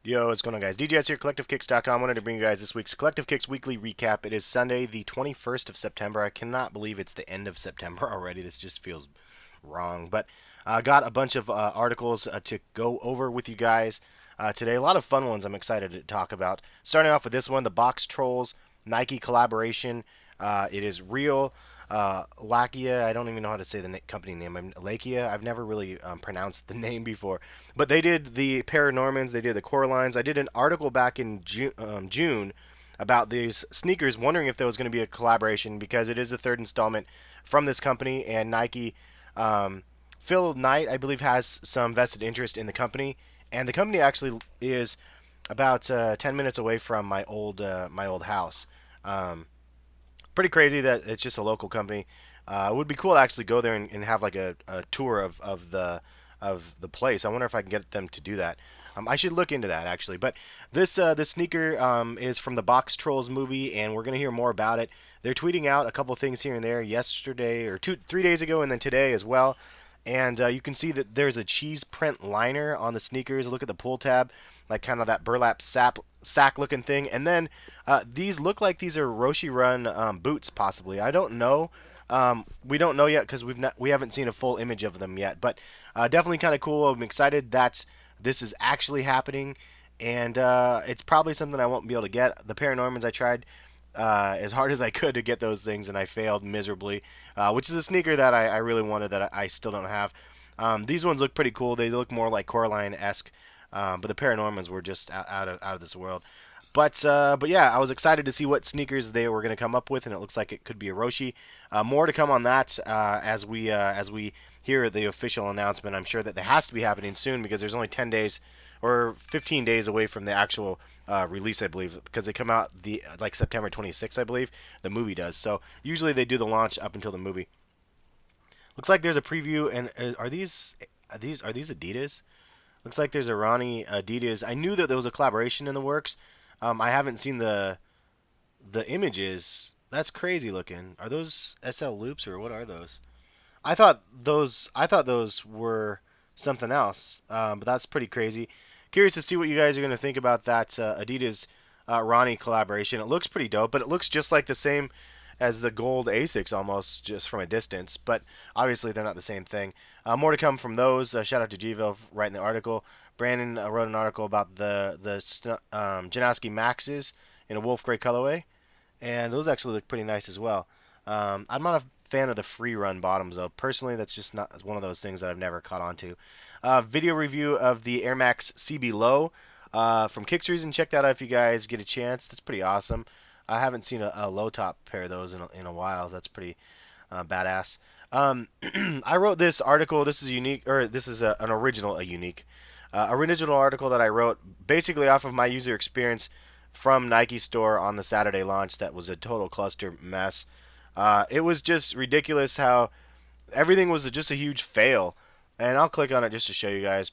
Yo, what's going on, guys? DJS here, Collectivekicks.com. Wanted to bring you guys this week's Collective Kicks weekly recap. It is Sunday, the 21st of September. I cannot believe it's the end of September already. This just feels wrong. But I got a bunch of articles to go over with you guys today. A lot of fun ones I'm excited to talk about. Starting off with this one, the Boxtrolls Nike collaboration. It is real. Lakia, I don't even know how to say the company name. Lakia, I've never really pronounced the name before. But they did the Paranormans, they did the Coralines. I did an article back in June about these sneakers, wondering if there was going to be a collaboration because it is the third installment from this company, and Nike, Phil Knight, I believe, has some vested interest in the company, and the company actually is about 10 minutes away from my old house. Pretty crazy that it's just a local company. It would be cool to actually go there and have like a tour of the place. I wonder if I can get them to do that. I should look into that actually. But this sneaker is from the Boxtrolls movie, and we're gonna hear more about it. They're tweeting out a couple things here and there yesterday or 3 days ago, and then today as well. And you can see that there's a cheese print liner on the sneakers. Look at the pull tab, like kind of that burlap sack looking thing. And then these look like these are Roshi Run boots, possibly. I don't know. We don't know yet because we haven't seen a full image of them yet. But definitely kind of cool. I'm excited that this is actually happening, and it's probably something I won't be able to get. The Paranormans, I tried as hard as I could to get those things, and I failed miserably. Which is a sneaker that I really wanted that I still don't have. These ones look pretty cool. They look more like Coraline-esque, but the Paranormans were just out of this world. But yeah, I was excited to see what sneakers they were going to come up with, and it looks like it could be a Roshi. More to come on that as we hear the official announcement. I'm sure that it has to be happening soon because there's only 10 days or 15 days away from the actual release, I believe, because they come out like September 26th, I believe. The movie does. So usually they do the launch up until the movie. Looks like there's a preview, and are these ADIDAS? Looks like there's a RONNIE ADIDAS. I knew that there was a collaboration in the works. I haven't seen the images. That's crazy looking. Are those SL loops or what are those? I thought those were something else. But that's pretty crazy. Curious to see what you guys are going to think about that Adidas RONNIE collaboration. It looks pretty dope, but it looks just like the same as the gold ASICS almost, just from a distance. But obviously they're not the same thing. More to come from those. Shout out to Gville for writing the article. Brandon wrote an article about the Janoski Maxes in a wolf gray colorway, and those actually look pretty nice as well. I'm not a fan of the free run bottoms though. Personally, that's just not one of those things that I've never caught on to. Video review of the Air Max CB Low from Kicks Reason. Check that out if you guys get a chance. That's pretty awesome. I haven't seen a low top pair of those in a while. That's pretty badass. I wrote this article. This is unique, or this is an original, original article that I wrote basically off of my user experience from Nikestore on the Saturday launch. That was a total cluster mess. It was just ridiculous how everything was just a huge fail. And I'll click on it just to show you guys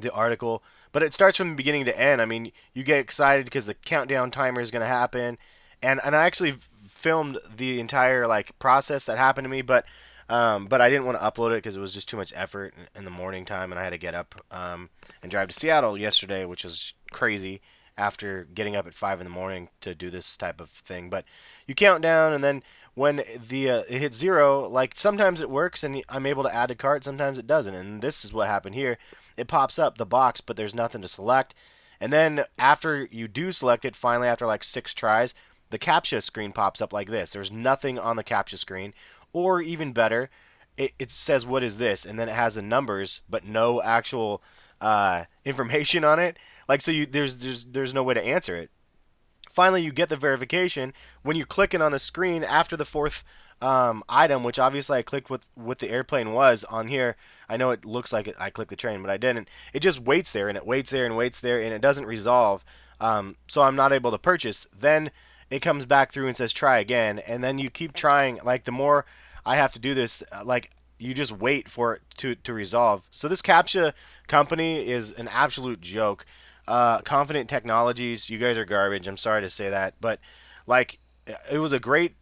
the article. But it starts from the beginning to end. I mean, you get excited because the countdown timer is going to happen. And I actually filmed the entire process that happened to me, but I didn't want to upload it because it was just too much effort in the morning time, and I had to get up and drive to Seattle yesterday, which was crazy after getting up at 5 in the morning to do this type of thing. But you count down, and then when it hits 0, sometimes it works and I'm able to add to cart, sometimes it doesn't. And this is what happened here. It pops up the box, but there's nothing to select. And then after you do select it, finally after 6 tries, the CAPTCHA screen pops up like this. There's nothing on the CAPTCHA screen. Or even better, it says, "What is this?" And then it has the numbers, but no actual information on it. There's no way to answer it. Finally, you get the verification when you're clicking on the screen after the fourth item, which obviously I clicked what the airplane was on here. I know it looks like I clicked the train, but I didn't. It just waits there, and it waits there, and waits there, and it doesn't resolve. So I'm not able to purchase. Then it comes back through and says try again, and then you keep trying. The more I have to do this, you just wait for it to resolve. So this CAPTCHA company is an absolute joke. Confident Technologies, you guys are garbage. I'm sorry to say that, but it was a great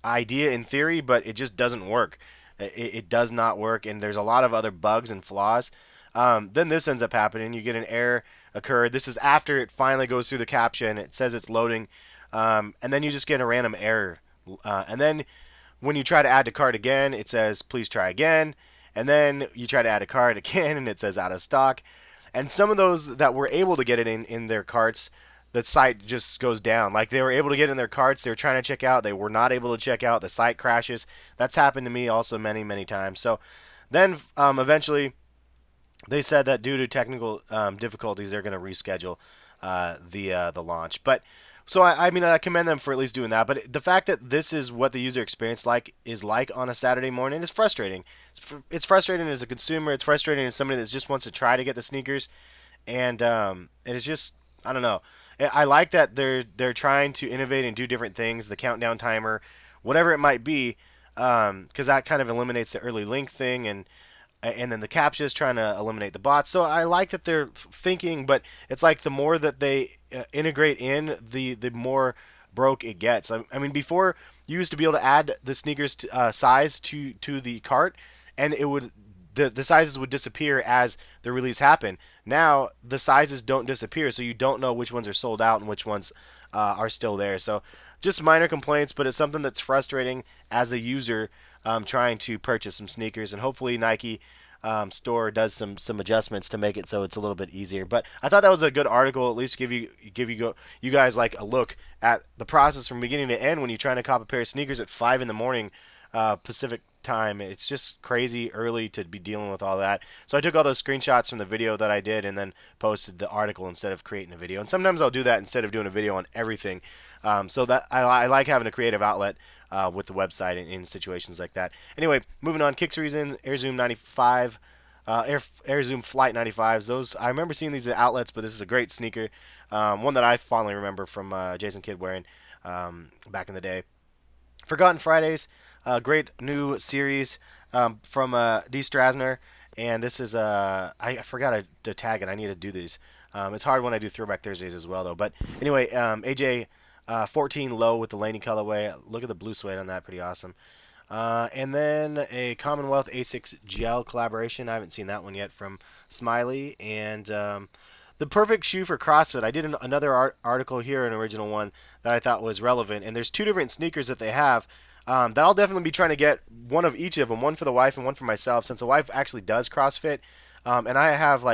idea in theory, but it just doesn't work. It does not work, and there's a lot of other bugs and flaws. Then this ends up happening. You get an error occurred. This is after it finally goes through the caption. It says it's loading, and then you just get a random error. And then when you try to add to cart again, it says please try again. And then you try to add a cart again, and it says out of stock. And some of those that were able to get it in their carts, the site just goes down. Like they were able to get in their carts, they were trying to check out, they were not able to check out, the site crashes. That's happened to me also many, many times. So then eventually they said that due to technical difficulties, they're going to reschedule the launch. But so I mean I commend them for at least doing that. But the fact that this is what the user experience is like on a Saturday morning is frustrating. It's frustrating as a consumer. It's frustrating as somebody that just wants to try to get the sneakers, and it's just I don't know. I like that they're trying to innovate and do different things. The countdown timer, whatever it might be, because that kind of eliminates the early link thing and then the CAPTCHAs trying to eliminate the bots. So I like that they're thinking, but it's like the more that they integrate in, the more broke it gets. I mean, before you used to be able to add the sneakers size to the cart, and it would the sizes would disappear as the release happened. Now the sizes don't disappear, so you don't know which ones are sold out and which ones are still there. So just minor complaints, but it's something that's frustrating as a user trying to purchase some sneakers, and hopefully Nike store does some adjustments to make it so it's a little bit easier. But I thought that was a good article, at least give you guys like a look at the process from beginning to end when you're trying to cop a pair of sneakers at 5 in the morning Pacific time. It's just crazy early to be dealing with all that. So I took all those screenshots from the video that I did and then posted the article instead of creating a video. And sometimes I'll do that instead of doing a video on everything. So that I like having a creative outlet with the website in situations like that. Anyway, moving on. Kicks Reason, Air Zoom 95, Air Zoom Flight 95s. Those I remember seeing these at outlets, but this is a great sneaker. One that I fondly remember from Jason Kidd wearing back in the day. Forgotten Fridays, great new series from D. Strasner, and this is I forgot to tag it. I need to do these. It's hard when I do Throwback Thursdays as well, though. But anyway, AJ 14 low with the Laney colorway. Look at the blue suede on that, pretty awesome. And then a Commonwealth ASICS gel collaboration. I haven't seen that one yet from Smiley. And the perfect shoe for CrossFit. I did another article here, an original one that I thought was relevant. And there's two different sneakers that they have that I'll definitely be trying to get one of each of them, one for the wife and one for myself, since the wife actually does CrossFit. And I have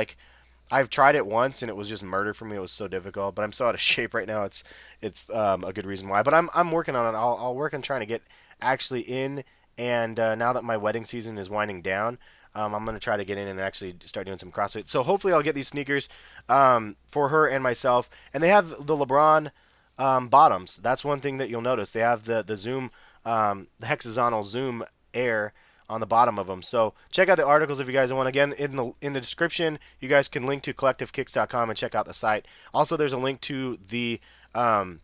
I've tried it once and it was just murder for me. It was so difficult, but I'm so out of shape right now. It's a good reason why. But I'm working on it. I'll work on trying to get actually in. And now that my wedding season is winding down, I'm gonna try to get in and actually start doing some CrossFit. So hopefully I'll get these sneakers for her and myself. And they have the LeBron bottoms. That's one thing that you'll notice. They have the Zoom, the hexagonal Zoom Air on the bottom of them. So check out the articles if you guys want. Again, in the description, you guys can link to collectivekicks.com and check out the site. Also, there's a link to the area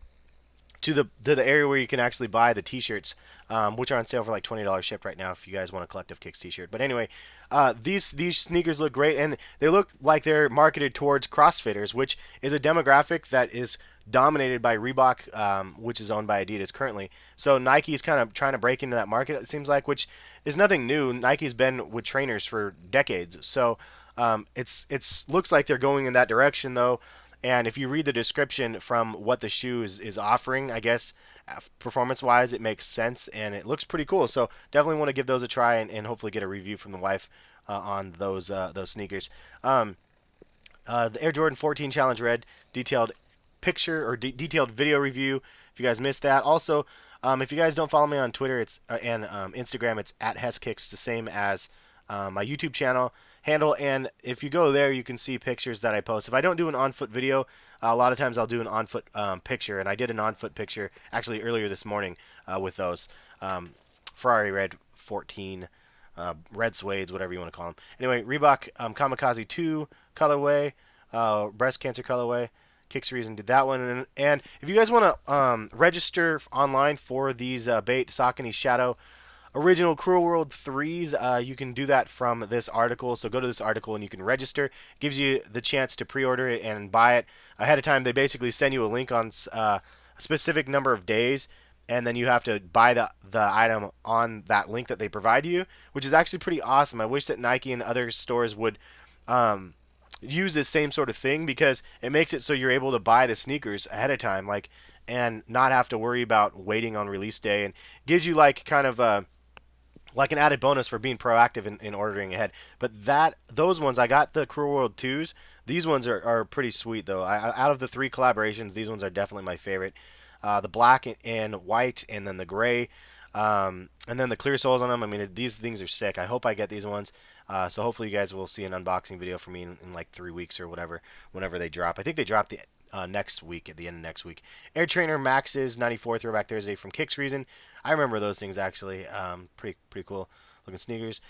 where you can actually buy the t-shirts, which are on sale for like $20 shipped right now if you guys want a Collective Kicks t-shirt. But anyway, these sneakers look great, and they look like they're marketed towards CrossFitters, which is a demographic that is dominated by Reebok, which is owned by ADIDAS currently. So Nike's kind of trying to break into that market, it seems like, which is nothing new. Nike's been with trainers for decades. So it's looks like they're going in that direction, though. And if you read the description from what the shoe is offering, I guess performance-wise, it makes sense and it looks pretty cool. So definitely want to give those a try and hopefully get a review from the wife on those sneakers. The Air Jordan 14 Challenge Red detailed picture or detailed video review. If you guys missed that, also if you guys don't follow me on Twitter, it's and Instagram, it's at HESKICKS, the same as my YouTube channel handle. And if you go there, you can see pictures that I post. If I don't do an on-foot video, a lot of times I'll do an on-foot picture, and I did an on-foot picture actually earlier this morning with those Ferrari Red 14 red suedes, whatever you want to call them. Anyway, Reebok Kamikaze 2 colorway, breast cancer colorway. Kicks Reason did that one. And if you guys want to register online for these Bait Saucony Shadow Original Cruel World 3s, you can do that from this article. So go to this article and you can register. It gives you the chance to pre-order it and buy it ahead of time. They basically send you a link on a specific number of days, and then you have to buy the item on that link that they provide you, which is actually pretty awesome. I wish that Nike and other stores would use this same sort of thing because it makes it so you're able to buy the sneakers ahead of time, like, and not have to worry about waiting on release day, and gives you like kind of like an added bonus for being proactive in ordering ahead. But those ones, I got the Cruel World 2s. These ones are pretty sweet though. Out of the 3 collaborations, these ones are definitely my favorite. The black and white, and then the gray, and then the clear soles on them. I mean, these things are sick. I hope I get these ones. So hopefully you guys will see an unboxing video from me in like 3 weeks or whatever, whenever they drop. I think they drop the next week, at the end of next week. Air Trainer Max's 94 Throwback Thursday from Kicks Reason. I remember those things actually. Pretty cool looking sneakers.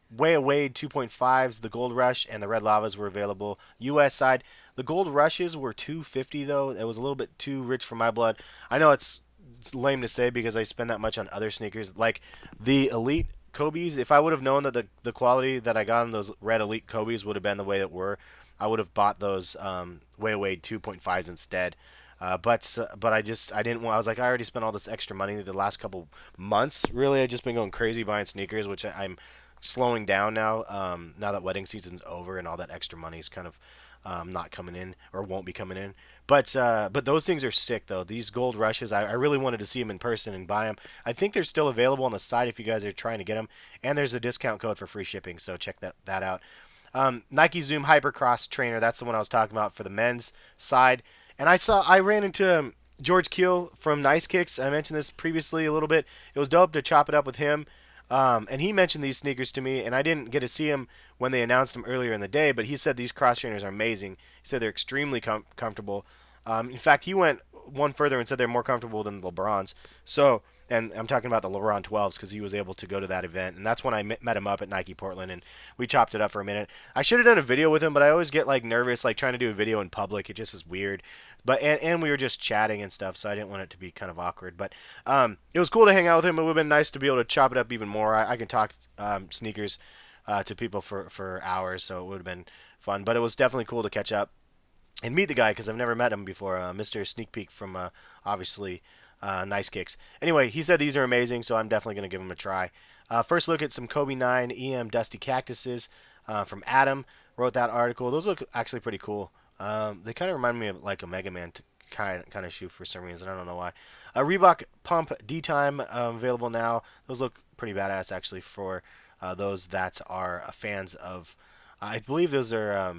Way Away 2.5s, the Gold Rush, and the Red Lavas were available. U.S. side, the Gold Rushes were 250 though. It was a little bit too rich for my blood. I know it's lame to say because I spend that much on other sneakers, like the Elite Kobe's. If I would have known that the quality that I got on those red Elite Kobe's would have been the way that were, I would have bought those Way Away 2.5s instead. But I didn't want. I was like, I already spent all this extra money the last couple months. Really, I just been going crazy buying sneakers, which I'm slowing down now. Now that wedding season's over and all that extra money's kind of not coming in, or won't be coming in. But those things are sick though. These Gold Rushes, I really wanted to see them in person and buy them. I think they're still available on the site if you guys are trying to get them, and there's a discount code for free shipping. So check that out. Nike Zoom Hypercross trainer. That's the one I was talking about for the men's side. And I ran into George Keel from HESKICKS. I mentioned this previously a little bit. It was dope to chop it up with him. And he mentioned these sneakers to me, and I didn't get to see him when they announced them earlier in the day, but he said these cross trainers are amazing. He said they're extremely comfortable. In fact, he went one further and said they're more comfortable than the LeBrons. So, and I'm talking about the LeBron 12s because he was able to go to that event, and that's when I met him up at Nike Portland, and we chopped it up for a minute. I should have done a video with him, but I always get like nervous, like trying to do a video in public. It just is weird. But and we were just chatting and stuff, so I didn't want it to be kind of awkward. But it was cool to hang out with him. It would have been nice to be able to chop it up even more. I can talk sneakers to people for hours, so it would have been fun. But it was definitely cool to catch up and meet the guy because I've never met him before. Mr. Sneak Peek from obviously HESKICKS. Anyway, he said these are amazing, so I'm definitely going to give them a try. First look at some Kobe 9 EM Dusty Cactuses from Adam. Wrote that article. Those look actually pretty cool. They kind of remind me of like a Mega Man kind of shoe for some reason. I don't know why. Reebok Pump D-Time available now. Those look pretty badass actually for those that are fans of. I believe those are.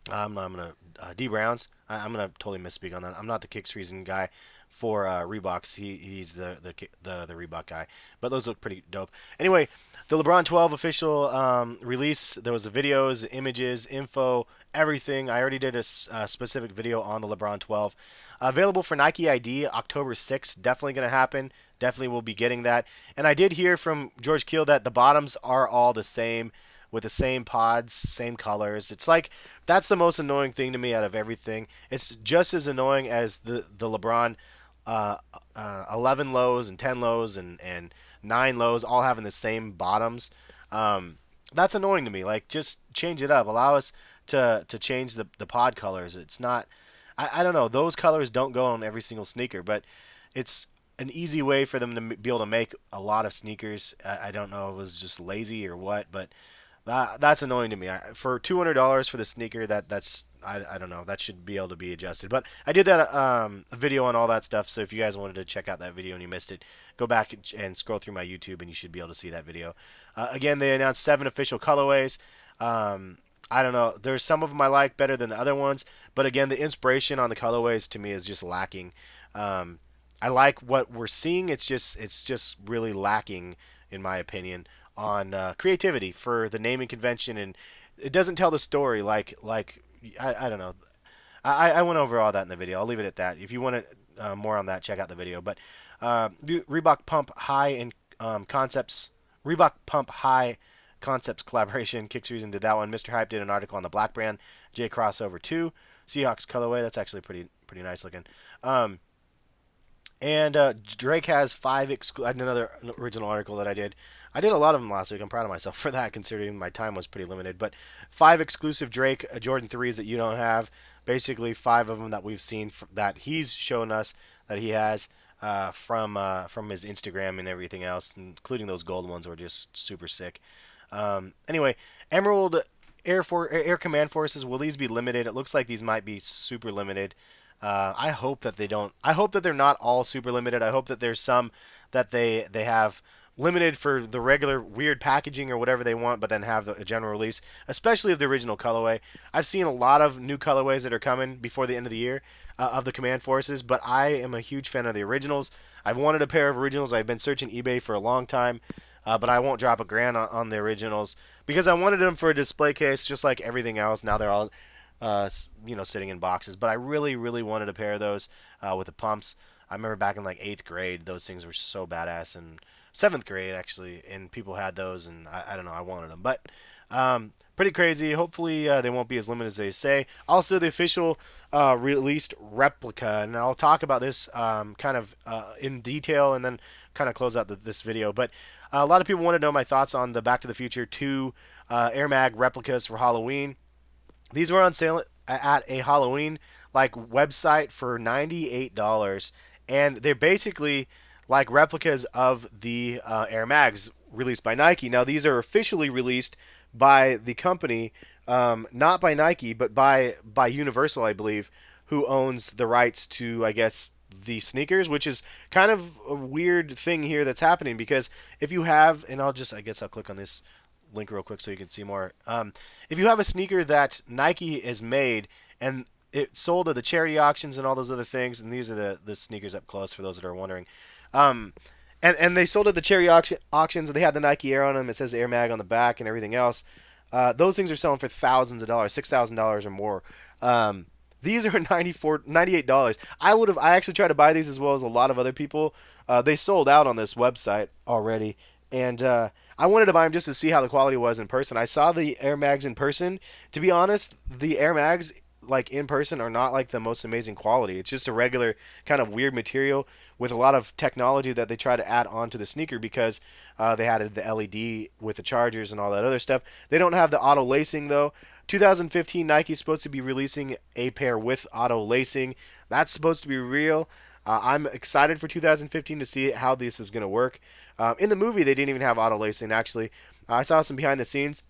I'm gonna D Browns. I'm gonna totally misspeak on that. I'm not the Kicks Reason guy for Reeboks. He's the Reebok guy. But those look pretty dope. Anyway, the LeBron 12 official release. There was the videos, images, info, everything. I already did a specific video on the LeBron 12. Available for Nike ID October 6th. Definitely gonna happen. Definitely will be getting that. And I did hear from George Keel that the bottoms are all the same, with the same pods, same colors. It's like that's the most annoying thing to me out of everything. It's just as annoying as the LeBron 11 lows and 10 lows and 9 lows all having the same bottoms. That's annoying to me. Like, just change it up. Allow us to change the pod colors. It's not. I don't know. Those colors don't go on every single sneaker, but it's an easy way for them to be able to make a lot of sneakers. I don't know if it was just lazy or what, but that's annoying to me. For $200 for the sneaker, I don't know. That should be able to be adjusted. But I did that a video on all that stuff. So if you guys wanted to check out that video and you missed it, go back and scroll through my YouTube and you should be able to see that video. Again, they announced 7 official colorways. I don't know. There's some of them I like better than the other ones, but again, the inspiration on the colorways to me is just lacking. I like what we're seeing. It's just really lacking, in my opinion, on creativity for the naming convention, and it doesn't tell the story like I don't know. I went over all that in the video. I'll leave it at that. If you want more on that, check out the video. But Reebok Pump High and Concepts, Reebok Pump High Concepts collaboration. Kicks Reason did that one. Mr. Hype did an article on the Black Brand J Crossover 2 Seahawks colorway. That's actually pretty nice looking. And Drake has 5 another original article that I did. I did a lot of them last week. I'm proud of myself for that, considering my time was pretty limited. But 5 exclusive Drake Jordan 3s that you don't have. Basically, 5 of them that we've seen that he's shown us that he has from his Instagram and everything else, including those gold ones, were just super sick. Anyway, Emerald Air Command Forces, will these be limited? It looks like these might be super limited. I hope that they don't. I hope that they're not all super limited. I hope that there's some that they have limited for the regular weird packaging or whatever they want, but then have a general release, especially of the original colorway. I've seen a lot of new colorways that are coming before the end of the year of the Command Forces, but I am a huge fan of the originals. I've wanted a pair of originals. I've been searching eBay for a long time, but I won't drop a grand on the originals because I wanted them for a display case, just like everything else. Now they're all, sitting in boxes. But I really, really wanted a pair of those with the pumps. I remember back in like 8th grade, those things were so badass, and 7th grade actually, and people had those, and I don't know, I wanted them. But pretty crazy. Hopefully they won't be as limited as they say. Also, the official released replica, and I'll talk about this kind of in detail, and then kind of close out this video. But a lot of people want to know my thoughts on the Back to the Future 2 Air Mag replicas for Halloween. These were on sale at a Halloween like website for $98, and they're basically like replicas of the Air Mags released by Nike. Now these are officially released by the company, not by Nike, but by Universal, I believe, who owns the rights to, I guess, the sneakers, which is kind of a weird thing here that's happening because if you have, and I guess I'll click on this link real quick so you can see more. If you have a sneaker that Nike has made and it sold at the charity auctions and all those other things, and these are the sneakers up close for those that are wondering. And they sold at the charity auctions, and they had the Nike Air on them. It says Air Mag on the back and everything else. Those things are selling for thousands of dollars, $6,000 or more. These are $98. I actually tried to buy these as well as a lot of other people. They sold out on this website already, and I wanted to buy them just to see how the quality was in person. I saw the Air Mags in person. To be honest, the Air Mags like in person are not like the most amazing quality. It's just a regular kind of weird material with a lot of technology that they try to add onto the sneaker because they added the LED with the chargers and all that other stuff. They don't have the auto lacing though. 2015 Nike's supposed to be releasing a pair with auto lacing. That's supposed to be real. I'm excited for 2015 to see how this is going to work. In the movie, they didn't even have auto lacing. Actually, I saw some behind the scenes,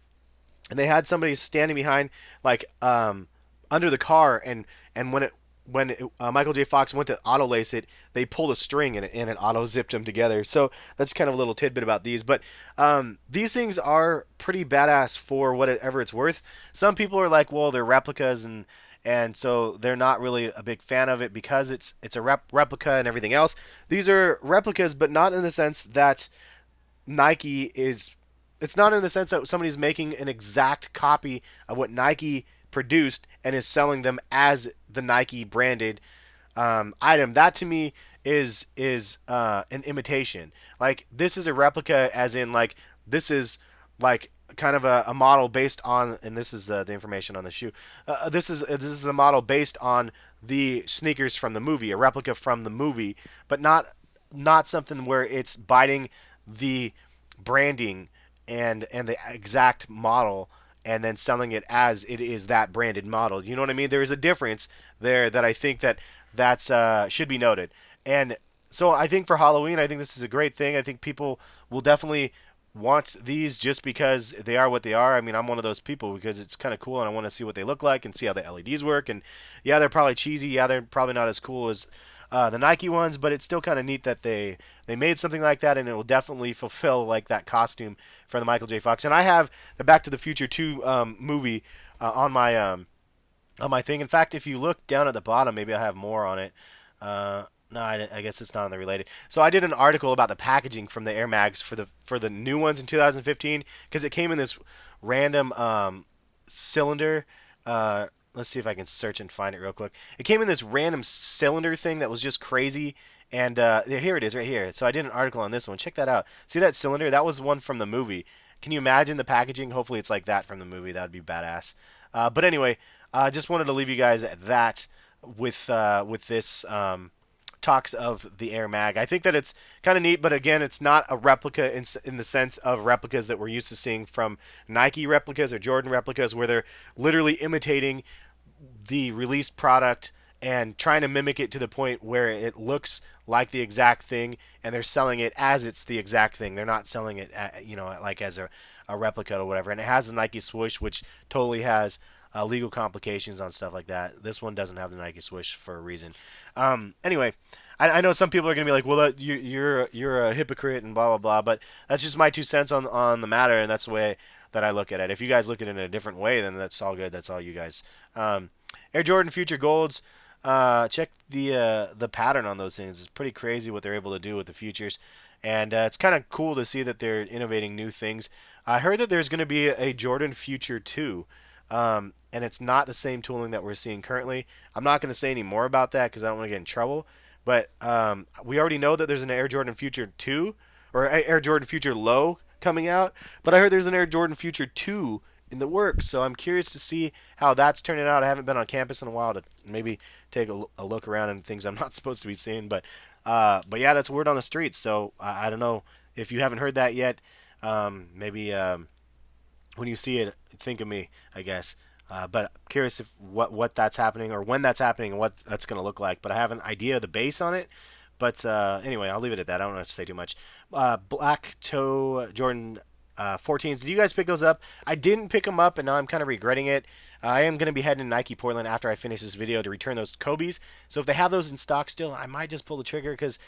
and they had somebody standing behind, like under the car, and when Michael J. Fox went to auto lace it, they pulled a string and it auto zipped them together. So that's kind of a little tidbit about these. But these things are pretty badass for whatever it's worth. Some people are like, well, they're replicas and so they're not really a big fan of it because it's a replica and everything else. These are replicas, but not in the sense that Nike is. It's not in the sense that somebody's making an exact copy of what Nike produced and is selling them as the Nike branded item. That to me is an imitation. Like this is a replica, as in like this is like kind of a model based on, and this is the information on the shoe. This is a model based on the sneakers from the movie, a replica from the movie, but not something where it's biting the branding and the exact model and then selling it as it is that branded model. You know what I mean? There is a difference there that I think that's should be noted. And so I think for Halloween, I think this is a great thing. I think people will definitely want these just because they are what they are. I mean, I'm one of those people because it's kind of cool and I want to see what they look like and see how the LEDs work. And yeah, they're probably cheesy. Yeah, they're probably not as cool as the Nike ones, but it's still kind of neat that they made something like that, and it will definitely fulfill like that costume for the Michael J. Fox. And I have the Back to the Future 2 movie on my thing. In fact, if you look down at the bottom, maybe I have more on it. No, I guess it's not on the related. So I did an article about the packaging from the Air Mags for the new ones in 2015 because it came in this random cylinder. Let's see if I can search and find it real quick. It came in this random cylinder thing that was just crazy. And here it is right here. So I did an article on this one. Check that out. See that cylinder? That was one from the movie. Can you imagine the packaging? Hopefully it's like that from the movie. That would be badass. But anyway, I just wanted to leave you guys at that with this talks of the Air Mag. I think that it's kind of neat, but again, it's not a replica in the sense of replicas that we're used to seeing from Nike replicas or Jordan replicas, where they're literally imitating the released product and trying to mimic it to the point where it looks like the exact thing, and they're selling it as it's the exact thing. They're not selling it, like as a a replica or whatever, and it has the Nike swoosh, which totally has legal complications on stuff like that. This one doesn't have the Nike swoosh for a reason. Anyway, I know some people are gonna be like, well, you're a hypocrite and blah blah blah, but that's just my 2 cents on the matter, and that's the way that I look at it. If you guys look at it in a different way, then that's all good. That's all you guys. Air Jordan Future Golds. Check the pattern on those things. It's pretty crazy what they're able to do with the futures, and it's kind of cool to see that they're innovating new things. I heard that there's going to be a Jordan Future 2, and it's not the same tooling that we're seeing currently. I'm not going to say any more about that because I don't want to get in trouble. But we already know that there's an Air Jordan Future 2 or Air Jordan Future Low coming out. But I heard there's an Air Jordan Future 2 in the works. So I'm curious to see how that's turning out. I haven't been on campus in a while to maybe take a look around and things I'm not supposed to be seeing. But yeah, that's word on the streets. So I don't know if you haven't heard that yet. Maybe when you see it, think of me, I guess. But curious if what that's happening or when that's happening and what that's going to look like. But I have an idea of the base on it. But anyway, I'll leave it at that. I don't want to say too much. Black Toe Jordan 14s. Did you guys pick those up? I didn't pick them up, and now I'm kind of regretting it. I am going to be heading to Nike Portland after I finish this video to return those Kobe's. So if they have those in stock still, I might just pull the trigger because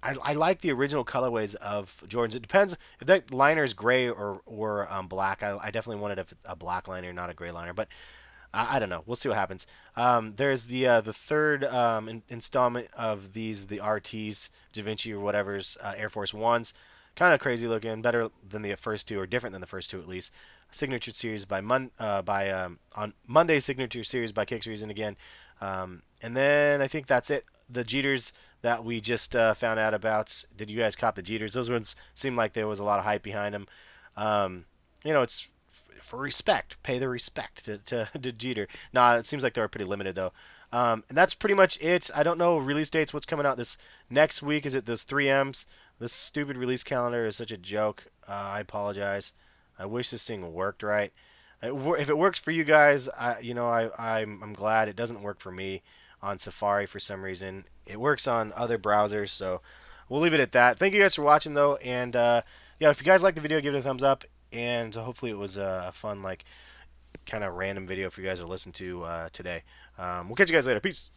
I like the original colorways of Jordans. It depends if that liner is gray or black. I definitely wanted a black liner, not a gray liner. But I don't know. We'll see what happens. There's the third installment of these, the RTs, Da Vinci or whatever's Air Force Ones. Kind of crazy looking, better than the first two, or different than the first two at least. Signature series on Monday. Signature series by Kicks Reason again, and then I think that's it. The Jeters that we just found out about. Did you guys cop the Jeters? Those ones seemed like there was a lot of hype behind them. It's for respect. Pay the respect to Jeter. Nah, it seems like they were pretty limited though. And that's pretty much it. I don't know release dates. What's coming out this next week? Is it those 3Ms? This stupid release calendar is such a joke. I apologize. I wish this thing worked right. If it works for you guys, I'm glad. It doesn't work for me on Safari for some reason. It works on other browsers, so we'll leave it at that. Thank you guys for watching though, and yeah, if you guys liked the video, give it a thumbs up, and hopefully it was a fun, like, kind of random video for you guys to listen to today. We'll catch you guys later. Peace.